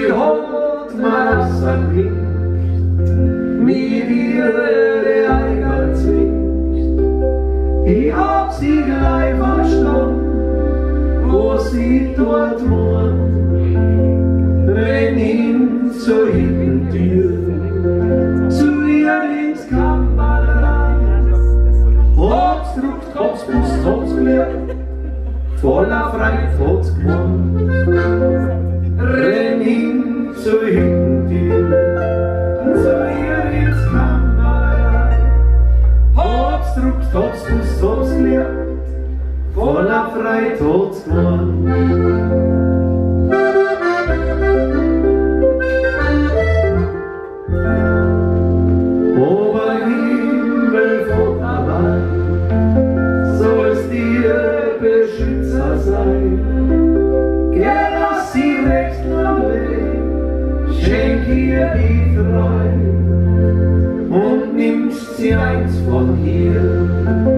sie holt Wasser bringt, mir ihre Eiger zwingt. Ich hab sie gleich verstanden, wo sie dort wohnt. Renn hin zur Hintentür, zu ihr ins Kammerlein. Hops druckt, hops Bus, hops Glück, voller Freit, hops gewonnen. Renn hin zur Hintentür, zu ihr ins Kammerlein. Hops druckt, hops Bus, hops Glück, voller Freit, hops gewonnen. Beschützer sein, gern lass sie recht lang leben, schenk ihr die Freude und nimmst sie eins von hier.